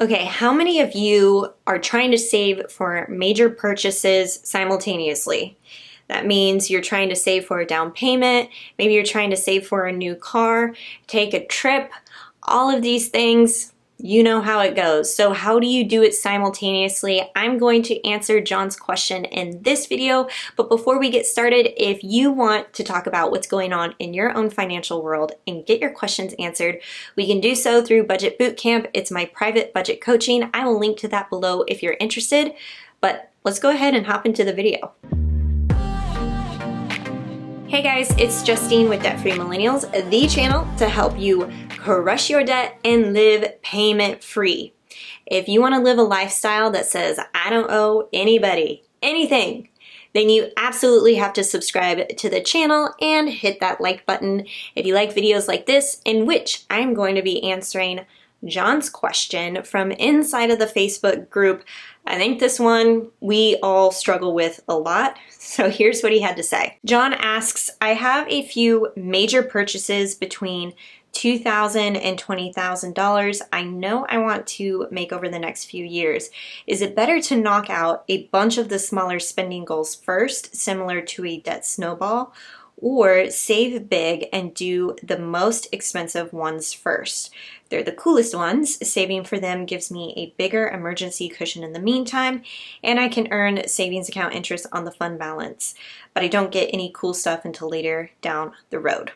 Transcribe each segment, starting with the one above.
Okay, how many of you are trying to save for major purchases simultaneously? That means you're trying to save for a down payment, maybe you're trying to save for a new car, take a trip, all of these things. You know how it goes. So how do you do it simultaneously? I'm going to answer John's question in this video, but before we get started, if you want to talk about what's going on in your own financial world and get your questions answered, we can do so through Budget Bootcamp. It's my private budget coaching. I will link to that below if you're interested, but let's go ahead and hop into the video. Hey guys, it's Justine with Debt Free Millennials, the channel to help you crush your debt and live payment free. If you want to live a lifestyle that says, I don't owe anybody anything, then you absolutely have to subscribe to the channel and hit that like button if you like videos like this, in which I'm going to be answering John's question from inside of the Facebook group. I think this one we all struggle with a lot. So here's what he had to say. John asks, I have a few major purchases between $2,000 and $20,000 I know I want to make over the next few years. Is it better to knock out a bunch of the smaller spending goals first, similar to a debt snowball, or save big and do the most expensive ones first? They're the coolest ones. Saving for them gives me a bigger emergency cushion in the meantime, and I can earn savings account interest on the fund balance, but I don't get any cool stuff until later down the road.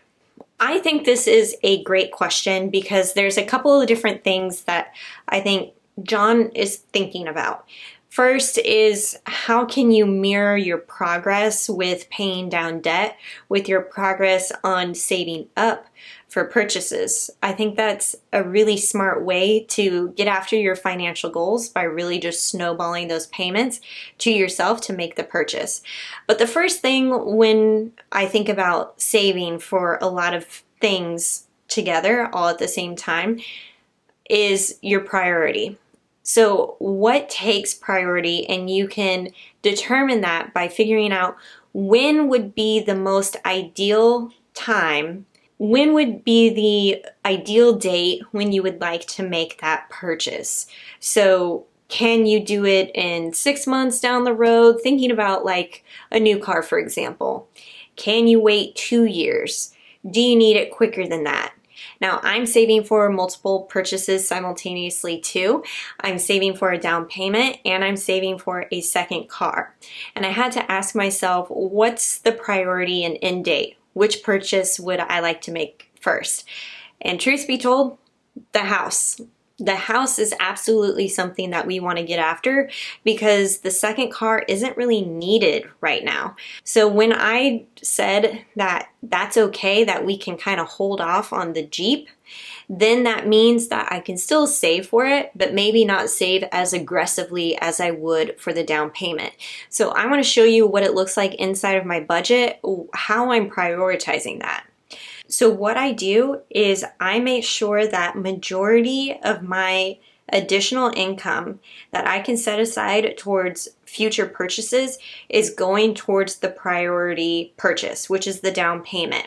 I think this is a great question because there's a couple of different things that I think John is thinking about. First is, how can you mirror your progress with paying down debt with your progress on saving up for purchases? I think that's a really smart way to get after your financial goals, by really just snowballing those payments to yourself to make the purchase. But the first thing when I think about saving for a lot of things together all at the same time is your priority. So what takes priority, and you can determine that by figuring out when would be the most ideal time, when would be the ideal date when you would like to make that purchase. So can you do it in 6 months down the road, thinking about like a new car, for example? Can you wait 2 years? Do you need it quicker than that? Now, I'm saving for multiple purchases simultaneously too. I'm saving for a down payment and I'm saving for a second car. And I had to ask myself, what's the priority and end date? Which purchase would I like to make first? And truth be told, the house. The house is absolutely something that we want to get after because the second car isn't really needed right now. So when I said that that's okay, that we can kind of hold off on the Jeep, then that means that I can still save for it, but maybe not save as aggressively as I would for the down payment. So I want to show you what it looks like inside of my budget, how I'm prioritizing that. So what I do is I make sure that majority of my additional income that I can set aside towards future purchases is going towards the priority purchase, which is the down payment.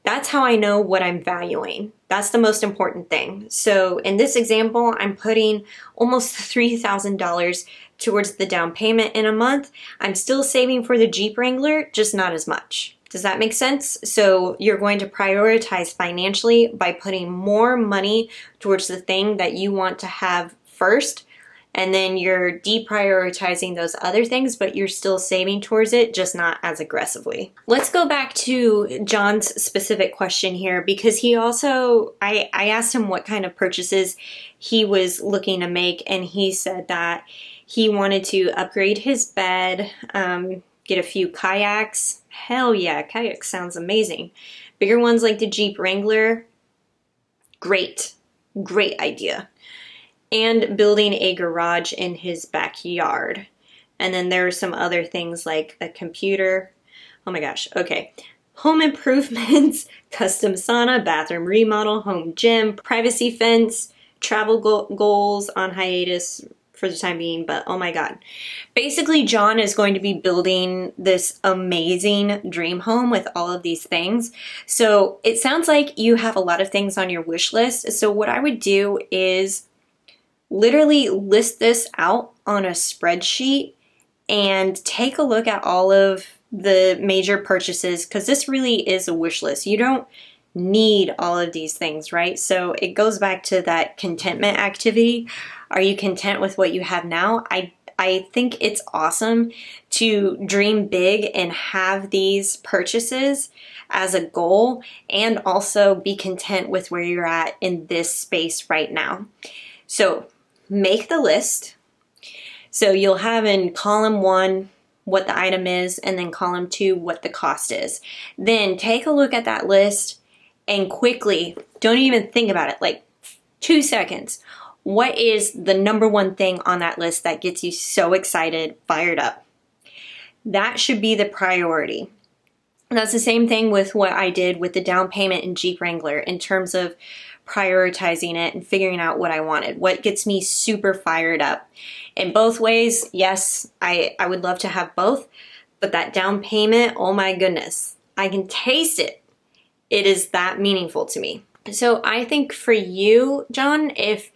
That's how I know what I'm valuing. That's the most important thing. So in this example, I'm putting almost $3,000 towards the down payment in a month. I'm still saving for the Jeep Wrangler, just not as much. Does that make sense? So you're going to prioritize financially by putting more money towards the thing that you want to have first, and then you're deprioritizing those other things, but you're still saving towards it, just not as aggressively. Let's go back to John's specific question here, because he also, I asked him what kind of purchases he was looking to make, and he said that he wanted to upgrade his bed, get a few kayaks. Hell yeah, kayaks sounds amazing. Bigger ones like the Jeep Wrangler, great idea. And building a garage in his backyard. And then there are some other things like a computer. Oh my gosh, okay. Home improvements, custom sauna, bathroom remodel, home gym, privacy fence, travel goals on hiatus for the time being, but oh my God. Basically, John is going to be building this amazing dream home with all of these things. So it sounds like you have a lot of things on your wish list. So what I would do is literally list this out on a spreadsheet and take a look at all of the major purchases, because this really is a wish list. You don't need all of these things, right? So it goes back to that contentment activity. Are you content with what you have now? I think it's awesome to dream big and have these purchases as a goal, and also be content with where you're at in this space right now. So make the list. So you'll have in column 1 what the item is, and then column 2 what the cost is. Then take a look at that list and quickly, don't even think about it, like 2 seconds. What is the number 1 thing on that list that gets you so excited, fired up? That should be the priority. And that's the same thing with what I did with the down payment in Jeep Wrangler in terms of prioritizing it and figuring out what I wanted, what gets me super fired up. In both ways, yes, I would love to have both, but that down payment, oh my goodness, I can taste it. It is that meaningful to me. So I think for you, John, if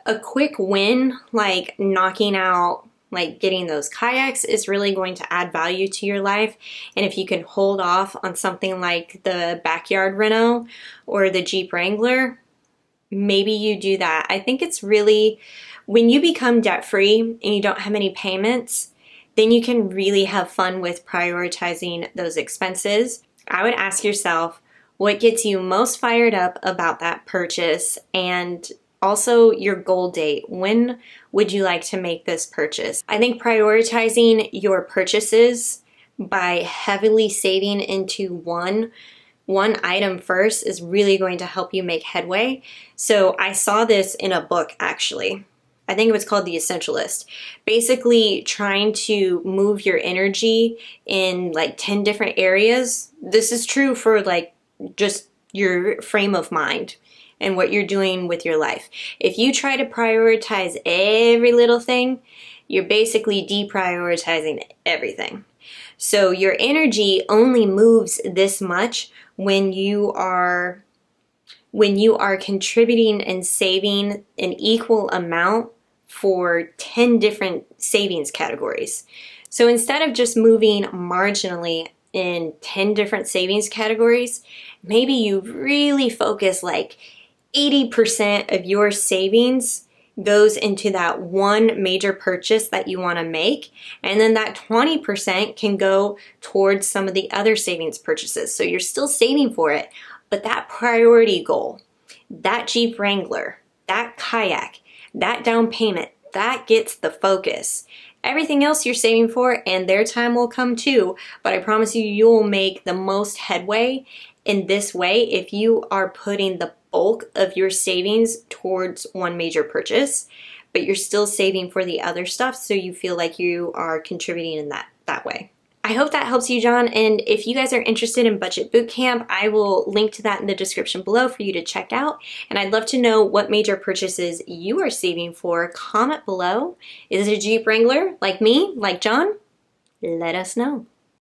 a quick win, like knocking out, like getting those kayaks, is really going to add value to your life, and if you can hold off on something like the backyard reno or the Jeep Wrangler, maybe you do that. I think it's really, when you become debt-free and you don't have any payments, then you can really have fun with prioritizing those expenses. I would ask yourself, what gets you most fired up about that purchase, and also your goal date. When would you like to make this purchase? I think prioritizing your purchases by heavily saving into one item first is really going to help you make headway. So I saw this in a book, actually. I think it was called The Essentialist. Basically trying to move your energy in like 10 different areas. This is true for like just your frame of mind and what you're doing with your life. If you try to prioritize every little thing, you're basically deprioritizing everything. So your energy only moves this much when you are contributing and saving an equal amount for 10 different savings categories. So instead of just moving marginally in 10 different savings categories, maybe you really focus like 80% of your savings goes into that one major purchase that you want to make, and then that 20% can go towards some of the other savings purchases. So you're still saving for it, but that priority goal, that Jeep Wrangler, that kayak, that down payment, that gets the focus. Everything else you're saving for, and their time will come too, but I promise you, you'll make the most headway in this way if you are putting the bulk of your savings towards one major purchase, but you're still saving for the other stuff, so you feel like you are contributing in that way. I hope that helps you, John, and if you guys are interested in Budget Bootcamp, I will link to that in the description below for you to check out, and I'd love to know what major purchases you are saving for. Comment below. Is it a Jeep Wrangler, like me, like John? Let us know.